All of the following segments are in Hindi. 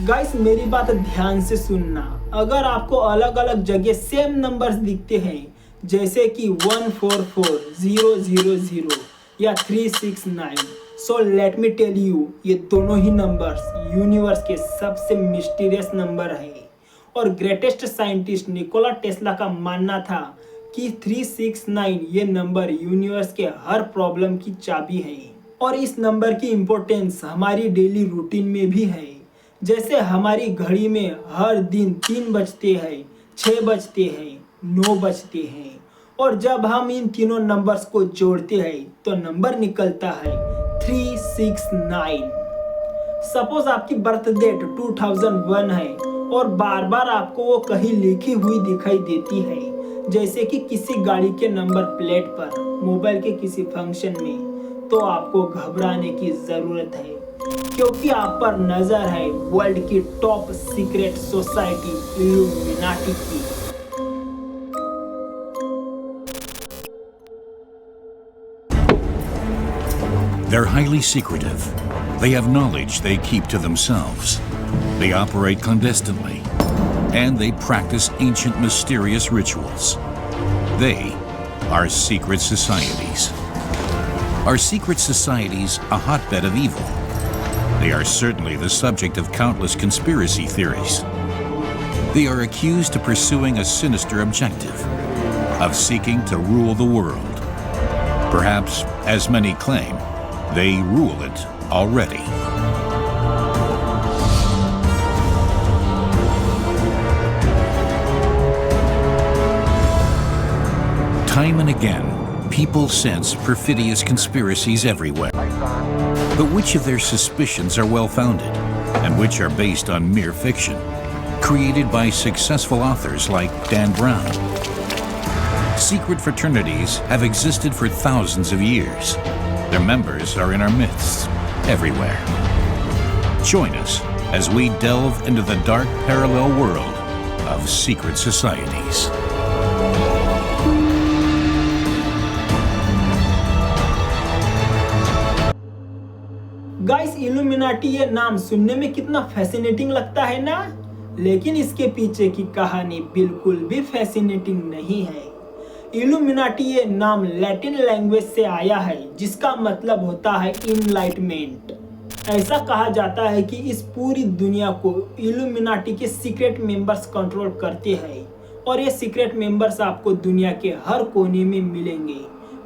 गाइस मेरी बात ध्यान से सुनना। अगर आपको अलग अलग जगह सेम नंबर्स दिखते हैं जैसे कि 144000 या 369, so let me tell you, ये दोनों ही नंबर्स यूनिवर्स के सबसे मिस्टीरियस नंबर है। और ग्रेटेस्ट साइंटिस्ट निकोला टेस्ला का मानना था कि 369 ये नंबर यूनिवर्स के हर प्रॉब्लम की चाबी है। और इस नंबर की इम्पोर्टेंस हमारी डेली रूटीन में भी है। जैसे हमारी घड़ी में हर दिन 3 बजते हैं, 6 बजते हैं, 9 बजते हैं, और जब हम इन तीनों नंबर्स को जोड़ते हैं तो नंबर निकलता है 369। सपोज आपकी बर्थ डेट 2001 है और बार बार आपको वो कहीं लिखी हुई दिखाई देती है, जैसे कि किसी गाड़ी के नंबर प्लेट पर, मोबाइल के किसी फंक्शन में, तो आपको घबराने की जरूरत है, क्योंकि आप पर नजर है वर्ल्ड की टॉप सीक्रेट सोसाइटी इल्यूमिनाटी की। They're highly secretive. They have knowledge they keep to themselves. They operate clandestinely. And they practice ancient mysterious rituals. They are secret societies. Are secret societies a hotbed of evil? They are certainly the subject of countless conspiracy theories. They are accused of pursuing a sinister objective, of seeking to rule the world. Perhaps, as many claim, they rule it already. Time and again, people sense perfidious conspiracies everywhere. But which of their suspicions are well-founded, and which are based on mere fiction, created by successful authors like Dan Brown? Secret fraternities have existed for thousands of years. Their members are in our midst, everywhere. Join us as we delve into the dark parallel world of secret societies. Guys illuminati ये नाम सुनने में कितना फैसिनेटिंग लगता है ना, लेकिन इसके पीछे की कहानी बिल्कुल भी फैसिनेटिंग नहीं है। इल्यूमिनाटी ये नाम लैटिन लैंग्वेज से आया है, जिसका मतलब होता है इनलाइटमेंट। ऐसा कहा जाता है कि इस पूरी दुनिया को इल्यूमिनाटी के सीक्रेट मेंबर्स कंट्रोल करते हैं, और ये सीक्रेट मेंबर्स आपको दुनिया के हर कोने में मिलेंगे।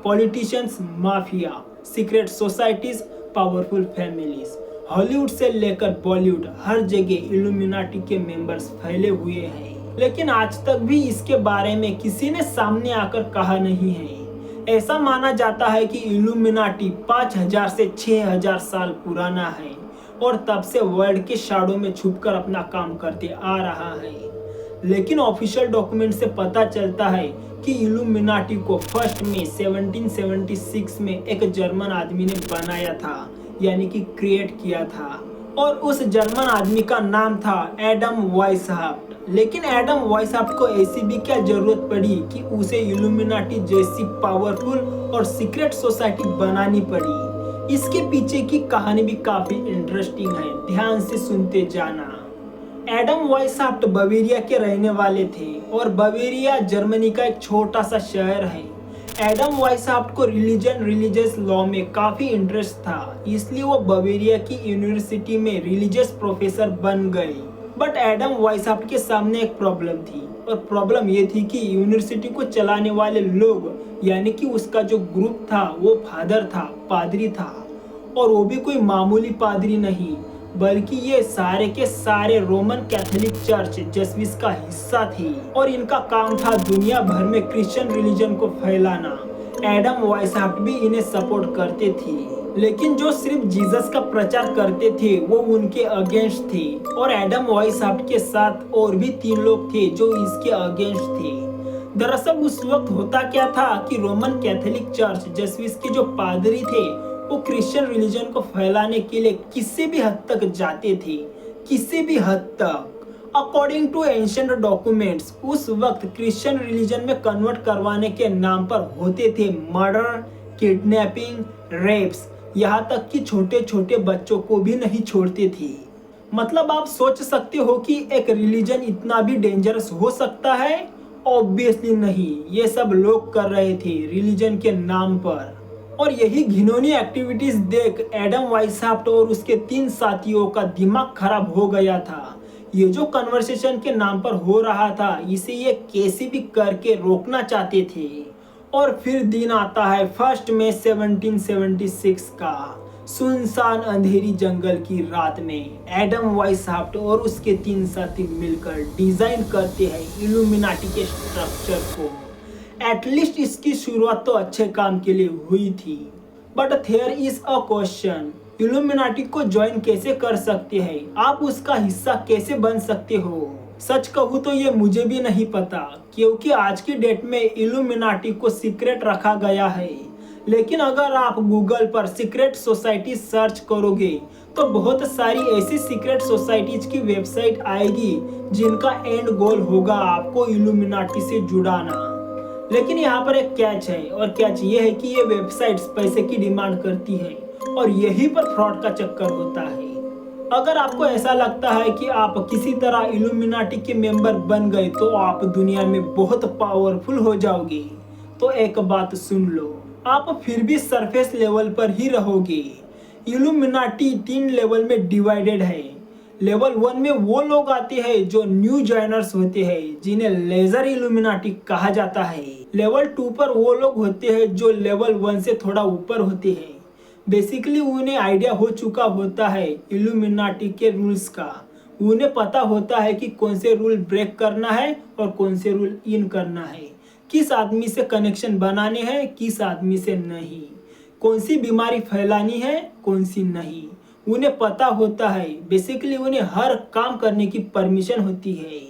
Politicians, mafia, secret societies, powerful families, Hollywood से लेकर बॉलीवुड, हर जगह इल्यूमिनाटी के मेंबर्स फैले हुए हैं। लेकिन आज तक भी इसके बारे में किसी ने सामने आकर कहा नहीं है। ऐसा माना जाता है कि इल्यूमिनाटी 5000 से 6000 साल पुराना है, और तब से वर्ल्ड के शाडो में छुपकर अपना काम करते आ रहा है। लेकिन ऑफिशियल डॉक्यूमेंट से पता चलता है कि इल्यूमिनाटी को फर्स्ट में 1776 में एक जर्मन आदमी ने बनाया था, यानी कि क्रिएट किया था, और उस जर्मन आदमी का नाम था एडम वाइसहाफ्ट। लेकिन एडम वाइसहाफ्ट को ऐसी भी क्या जरूरत पड़ी कि उसे इल्यूमिनाटी जैसी पावरफुल और सीक्रेट सोसाइटी बनानी पड़ी? इसके पीछे की कहानी भी काफी इंटरेस्टिंग है, ध्यान से सुनते जाना। एडम वाइसहाफ्ट बवेरिया के रहने वाले थे, और बवेरिया जर्मनी का एक छोटा सा शहर है। एडम वाइसहाफ्ट को रिलीजियस लॉ में काफी इंटरेस्ट था, इसलिए वो बवेरिया की यूनिवर्सिटी में रिलीजियस प्रोफेसर बन गए। बट एडम वाइसहाफ्ट के सामने एक प्रॉब्लम थी, और प्रॉब्लम ये थी कि यूनिवर्सिटी को चलाने वाले लोग, यानी कि उसका जो ग्रुप था, वो फादर था, पादरी था, और वो भी कोई मामूली पादरी नहीं, बल्कि ये सारे के सारे रोमन कैथोलिक चर्च जेसुइट्स का हिस्सा थे, और इनका काम था दुनिया भर में क्रिश्चियन रिलीजन को फैलाना। एडम वाइसहाफ्ट भी इन्हें सपोर्ट करते थे, लेकिन जो सिर्फ जीसस का प्रचार करते थे वो उनके अगेंस्ट थे, और एडम वाइसहाफ्ट के साथ और भी 3 लोग थे जो इसके अगेंस्ट थे। दरअसल उस वक्त होता क्या था कि रोमन कैथोलिक चर्च जेसुइट्स के जो पादरी थे वो क्रिश्चियन रिलीजन को फैलाने के लिए किसी भी हद तक जाते थे, किसी भी हद तक। अकॉर्डिंग टू एंशिएंट डॉक्यूमेंट्स, उस वक्त क्रिश्चियन रिलीजन में कन्वर्ट करवाने के नाम पर होते थे मर्डर, किडनैपिंग, रेप्स, यहाँ तक कि छोटे छोटे बच्चों को भी नहीं छोड़ते थे। मतलब आप सोच सकते हो कि एक रिलीजन इतना भी डेंजरस हो सकता है? ऑब्वियसली नहीं, ये सब लोग कर रहे थे रिलीजन के नाम पर। और यही घिनौनी एक्टिविटीज देख एडम वाइसहाफ्ट और उसके 3 साथियों का दिमाग खराब हो गया था। ये जो कन्वर्सेशन के नाम पर हो रहा था, इसे ये कैसे भी करके रोकना चाहते थे। और फिर दिन आता है 1 मई 1776 का। सुनसान अंधेरी जंगल की रात में एडम वाइसहाफ्ट और उसके 3 साथी मिलकर डिजाइन करते हैं इल्यूमिनाटी के स्ट्रक्चर को। एटलीस्ट इसकी शुरुआत तो अच्छे काम के लिए हुई थी। But there is a question, Illuminati को ज्वाइन कैसे कर सकते हैं? आप उसका हिस्सा कैसे बन सकते हो? सच कहूँ तो ये मुझे भी नहीं पता, क्योंकि आज की डेट में इल्यूमिनाटी को सीक्रेट रखा गया है। लेकिन अगर आप गूगल पर सीक्रेट सोसाइटी सर्च करोगे तो बहुत सारी ऐसी सीक्रेट सोसाइटीज की वेबसाइट आएगी जिनका एंड गोल होगा आपको इल्यूमिनाटी से जुड़ाना। लेकिन यहाँ पर एक कैच है, और कैच ये है कि ये वेबसाइट्स पैसे की डिमांड करती है और यहीं पर फ्रॉड का चक्कर होता है। अगर आपको ऐसा लगता है कि आप किसी तरह इल्यूमिनाटी के मेंबर बन गए तो आप दुनिया में बहुत पावरफुल हो जाओगे, तो एक बात सुन लो, आप फिर भी सरफेस लेवल पर ही रहोगे। इल्यूमिनाटी 3 लेवल में डिवाइडेड है। लेवल 1 में वो लोग आते हैं जो न्यू जॉइनर्स होते हैं, जिन्हें लेजर इल्यूमिनाटी कहा जाता है। लेवल 2 पर वो लोग होते हैं जो लेवल 1 से थोड़ा ऊपर होते हैं। बेसिकली उन्हें आइडिया हो चुका होता है इल्यूमिनाटी के रूल्स का। उन्हें पता होता है कि कौन से रूल ब्रेक करना है और कौन से रूल इन करना है, किस आदमी से कनेक्शन बनाने हैं, किस आदमी से नहीं, कौन सी बीमारी फैलानी है, कौन सी नहीं। उन्हें पता होता है। बेसिकली उन्हें हर काम करने की परमिशन होती है।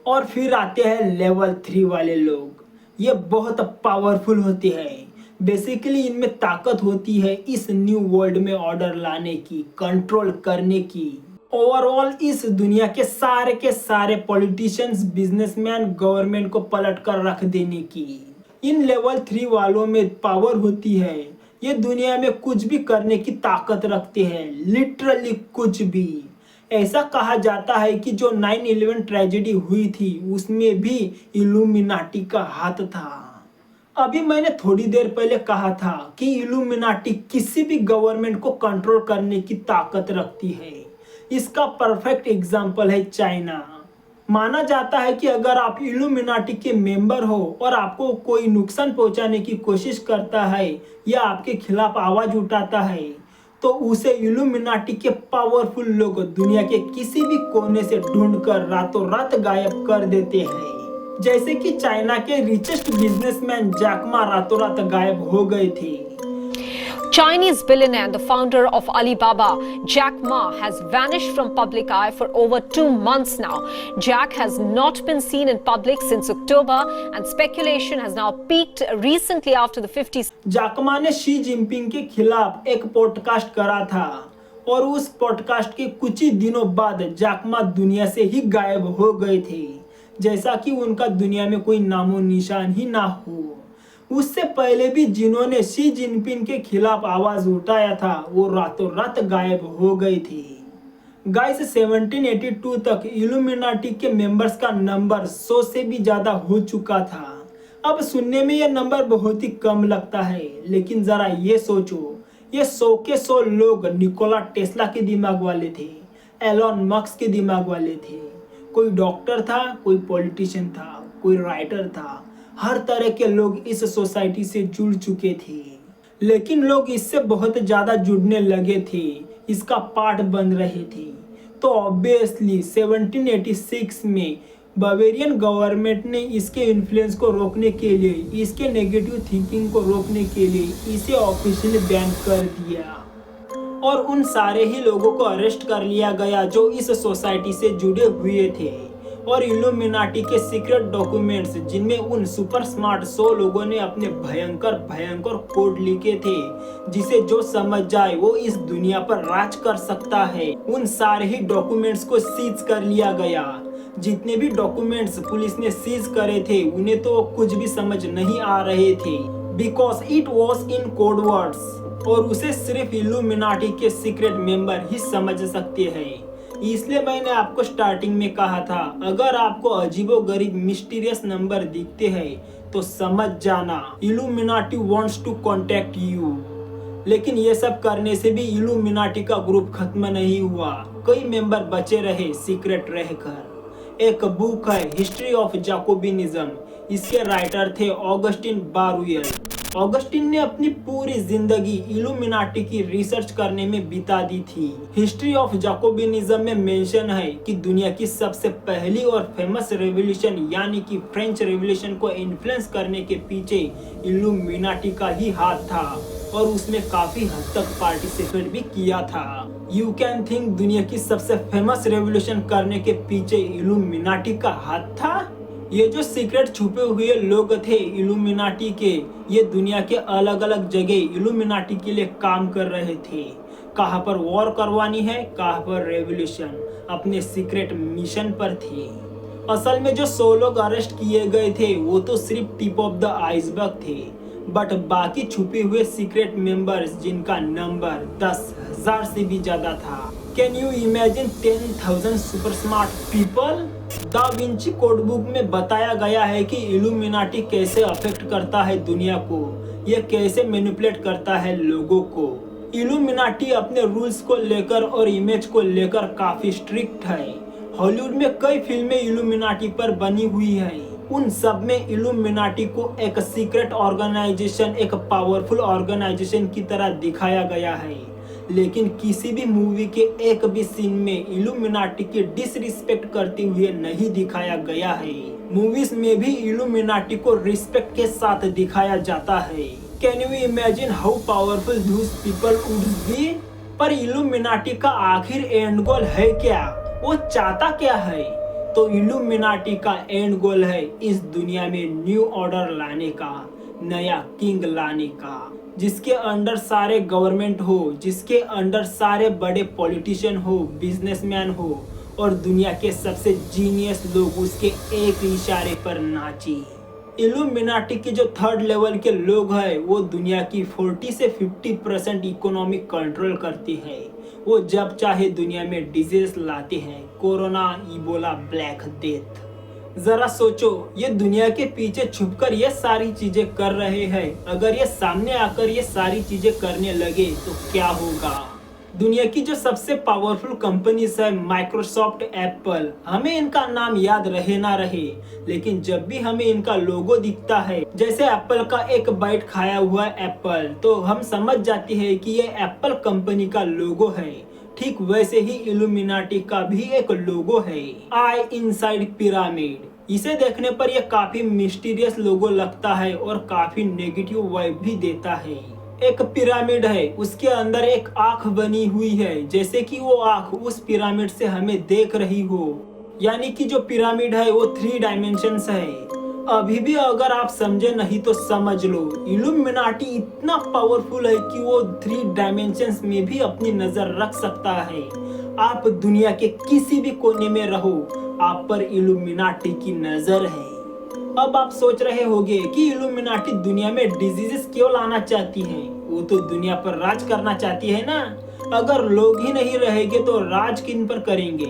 और फिर आते हैं लेवल 3 वाले लोग। ये बहुत पावरफुल होते हैं। बेसिकली इनमें ताकत होती है इस न्यू वर्ल्ड में ऑर्डर लाने की, कंट्रोल करने की, ओवरऑल इस दुनिया के सारे पॉलिटिशियंस, बिजनेसमैन, गवर्नमेंट को पलट कर रख देने की। इन लेवल 3 वालों में पावर होती है। ये दुनिया में कुछ भी करने की ताकत रखते हैं, लिटरली कुछ भी। ऐसा कहा जाता है कि जो 9/11 ट्रेजेडी हुई थी उसमें भी इल्यूमिनाटी का हाथ था। अभी मैंने थोड़ी देर पहले कहा था कि इल्यूमिनाटी किसी भी गवर्नमेंट को कंट्रोल करने की ताकत रखती है। इसका परफेक्ट एग्जाम्पल है चाइना। माना जाता है कि अगर आप इल्यूमिनाटी के मेंबर हो और आपको कोई नुकसान पहुंचाने की कोशिश करता है या आपके खिलाफ आवाज उठाता है तो उसे इल्यूमिनाटी के पावरफुल लोग दुनिया के किसी भी कोने से ढूंढकर रातों रात गायब कर देते हैं। जैसे कि चाइना के रिचेस्ट बिजनेसमैन जैक मा रातों रात गायब हो गए थे। Chinese billionaire and the founder of Alibaba, Jack Ma, has vanished from public eye for over 2 months now. Jack has not been seen in public since October, and speculation has now peaked recently after the 50s. Jack Ma ने शी जिनपिंग के खिलाफ एक पॉडकास्ट करा था और उस पॉडकास्ट के कुछ ही दिनों बाद जैक मा दुनिया से ही गायब हो गए थे, जैसा कि उनका दुनिया में कोई नामो निशान ही ना हो। उससे पहले भी जिन्होंने शी जिनपिंग के खिलाफ आवाज उठाया था वो रातों रात गायब हो गए थे। गाइस 1782 तक इल्यूमिनाटी के मेंबर्स का नंबर 100 से भी ज्यादा हो चुका था। अब सुनने में यह नंबर बहुत ही कम लगता है, लेकिन जरा ये सोचो, ये 100 के 100 लोग निकोला टेस्ला के दिमाग वाले थे, एलन मस्क के दिमाग वाले थे। कोई डॉक्टर था, कोई पॉलिटिशियन था, कोई राइटर था। हर तरह के लोग इस सोसाइटी से जुड़ चुके थे, लेकिन लोग इससे बहुत ज़्यादा जुड़ने लगे थे, इसका पार्ट बन रहे थे। तो ऑब्वियसली 1786 में बावेरियन गवर्नमेंट ने इसके इन्फ्लुएंस को रोकने के लिए, इसके नेगेटिव थिंकिंग को रोकने के लिए इसे ऑफिशियली बैन कर दिया और उन सारे ही लोगों को अरेस्ट कर लिया गया जो इस सोसाइटी से जुड़े हुए थे। और इल्यूमिनाटी के सीक्रेट डॉक्यूमेंट्स, जिनमें उन सुपर स्मार्ट 100 लोगों ने अपने भयंकर कोड लिखे थे जिसे जो समझ जाए वो इस दुनिया पर राज कर सकता है, उन सारे ही डॉक्यूमेंट्स को सीज कर लिया गया। जितने भी डॉक्यूमेंट्स पुलिस ने सीज करे थे उन्हें तो कुछ भी समझ नहीं आ रहे थे, because it was in code words और उसे सिर्फ इल्यूमिनाटी के सीक्रेट मेंबर ही समझ सकते हैं। इसलिए मैंने आपको स्टार्टिंग में कहा था, अगर आपको अजीबोगरीब मिस्टीरियस नंबर दिखते हैं तो समझ जाना Illuminati wants to contact you. लेकिन ये सब करने से भी इल्यूमिनाटी का ग्रुप खत्म नहीं हुआ, कई मेंबर बचे रहे सीक्रेट रहकर। एक बुक है हिस्ट्री ऑफ जाकोबिनिज्म, इसके राइटर थे ऑगस्टिन बारुयल। ऑगस्टिन ने अपनी पूरी जिंदगी इल्यूमिनाटी की रिसर्च करने में बिता दी थी। हिस्ट्री ऑफ जाकोबिनिज्म में मेंशन है कि दुनिया की सबसे पहली और फेमस रेवोल्यूशन यानी कि फ्रेंच रेवोल्यूशन को इन्फ्लुएंस करने के पीछे इल्यूमिनाटी का ही हाथ था और उसमें काफी हद तक पार्टिसिपेट भी किया था। यू कैन थिंक दुनिया की सबसे फेमस रेवोल्यूशन करने के पीछे इल्यूमिनाटी का हाथ था। ये जो सीक्रेट छुपे हुए लोग थे इल्यूमिनाटी के, ये दुनिया के अलग अलग जगह इल्यूमिनाटी के लिए काम कर रहे थे। कहाँ पर वॉर करवानी है, कहाँ पर रेवोल्यूशन, अपने सीक्रेट मिशन पर थे। असल में जो 100 लोग अरेस्ट किए गए थे वो तो सिर्फ टिप ऑफ द आइसबर्ग थे, बट बाकी छुपे हुए सीक्रेट मेंबर्स जिनका नंबर 10,000 से भी ज्यादा था। Can you imagine 10,000 super smart people? Da Vinci code book में बताया गया है कि इल्यूमिनाटी कैसे अफेक्ट करता है दुनिया को, यह कैसे मैनिपुलेट करता है लोगों को। इल्यूमिनाटी अपने रूल्स को लेकर और इमेज को लेकर काफी स्ट्रिक्ट है। हॉलीवुड में कई फिल्में इल्यूमिनाटी पर बनी हुई है, उन सब में इल्यूमिनाटी को एक सीक्रेट ऑर्गेनाइजेशन, एक पावरफुल ऑर्गेनाइजेशन की तरह दिखाया गया है। लेकिन किसी भी मूवी के एक भी सीन में इल्यूमिनाटी की डिसरिस्पेक्ट करते हुए नहीं दिखाया गया है। मूवीज में भी इल्यूमिनाटी को रिस्पेक्ट के साथ दिखाया जाता है। Can you imagine how powerful those people would be? पर इल्यूमिनाटी का आखिर एंड गोल है क्या? वो चाहता क्या है? तो इल्यूमिनाटी का एंड गोल है इस दुनिया में न्यू ऑर्डर लाने का, नया किंग लाने का, जिसके अंडर सारे गवर्नमेंट हो, जिसके अंडर सारे बड़े पॉलिटिशियन हो, बिजनेसमैन हो और दुनिया के सबसे जीनियस लोग उसके एक इशारे पर नाचे। इल्यूमिनाटी के जो थर्ड लेवल के लोग हैं वो दुनिया की 40 से 50% इकोनॉमिक कंट्रोल करते हैं। वो जब चाहे दुनिया में डिजीज लाते हैं, कोरोना, इबोला, ब्लैक डेथ। जरा सोचो, ये दुनिया के पीछे छुपकर ये सारी चीजें कर रहे हैं, अगर ये सामने आकर ये सारी चीजें करने लगे तो क्या होगा? दुनिया की जो सबसे पावरफुल कंपनीज है, माइक्रोसॉफ्ट, एप्पल, हमें इनका नाम याद रहे ना रहे, लेकिन जब भी हमें इनका लोगो दिखता है, जैसे एप्पल का एक बाइट खाया हुआ एप्पल, तो हम समझ जाते हैं कि ये एप्पल कंपनी का लोगो है। ठीक वैसे ही इल्यूमिनाटी का भी एक लोगो है, आई इनसाइड पिरामिड। इसे देखने पर यह काफी मिस्टीरियस लोगो लगता है और काफी नेगेटिव वाइब भी देता है। एक पिरामिड है, उसके अंदर एक आंख बनी हुई है, जैसे कि वो आंख उस पिरामिड से हमें देख रही हो, यानी कि जो पिरामिड है वो 3 डायमेंशंस है। अभी भी अगर आप समझे नहीं तो समझ लो, इल्यूमिनाटी इतना पावरफुल है कि वो 3 डायमेंशंस में भी अपनी नजर रख सकता है। आप दुनिया के किसी भी कोने में रहो, आप पर इल्यूमिनाटी की नजर है। अब आप सोच रहे होंगे कि इल्यूमिनाटी दुनिया में डिजीजेस क्यों लाना चाहती है? वो तो दुनिया पर राज करना चाहती है ना। अगर लोग ही नहीं रहेंगे तो राज किन पर करेंगे?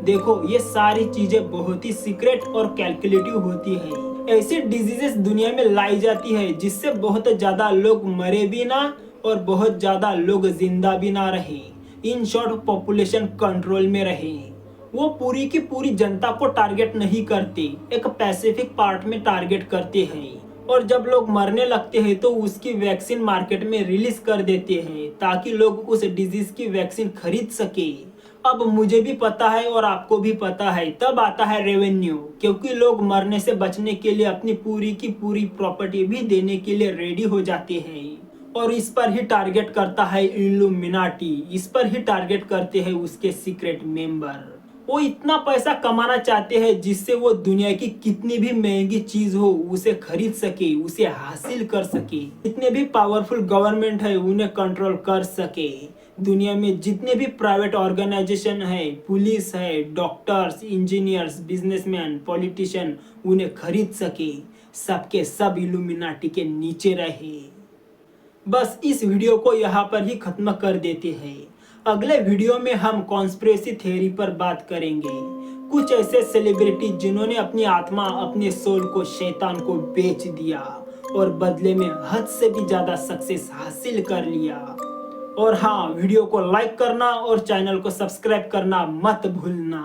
देखो, ये सारी चीजें बहुत ही सीक्रेट और कैलकुलेटिव होती है। ऐसी डिजीजेस दुनिया में लाई जाती है जिससे बहुत ज्यादा लोग मरे भी ना और बहुत ज्यादा लोग जिंदा भी ना रहे। इन शॉर्ट, पॉपुलेशन कंट्रोल में रहे। वो पूरी की पूरी जनता को टारगेट नहीं करते, एक पैसिफिक पार्ट में टारगेट करते हैं। और जब लोग मरने लगते हैं तो उसकी वैक्सीन मार्केट में रिलीज कर देते हैं ताकि लोग उस डिजीज की वैक्सीन खरीद सके। अब मुझे भी पता है और आपको भी पता है, तब आता है रेवेन्यू, क्योंकि लोग मरने से बचने के लिए अपनी पूरी की पूरी प्रॉपर्टी भी देने के लिए रेडी हो जाते हैं। और इस पर ही टारगेट करता है इल्यूमिनाटी, इस पर ही टारगेट करते हैं उसके सीक्रेट मेंबर। वो इतना पैसा कमाना चाहते हैं जिससे वो दुनिया की कितनी भी महंगी चीज हो उसे खरीद सके, उसे हासिल कर सके। जितने भी पावरफुल गवर्नमेंट है उन्हें कंट्रोल कर सके। दुनिया में जितने भी प्राइवेट ऑर्गेनाइजेशन है, पुलिस है, डॉक्टर्स, इंजीनियर्स, बिजनेसमैन, पॉलिटिशियन, उन्हें खरीद सके। सबके सब इल्यूमिनाटी के नीचे रहे। बस इस वीडियो को यहाँ पर ही खत्म कर देते हैं। अगले वीडियो में हम कॉन्स्पिरेसी थ्योरी पर बात करेंगे। कुछ ऐसे सेलिब्रिटी जिन्होंने अपनी आत्मा, अपने सोल को शैतान को बेच दिया और बदले में हद से भी ज्यादा सक्सेस हासिल कर लिया। और हाँ, वीडियो को लाइक करना और चैनल को सब्सक्राइब करना मत भूलना।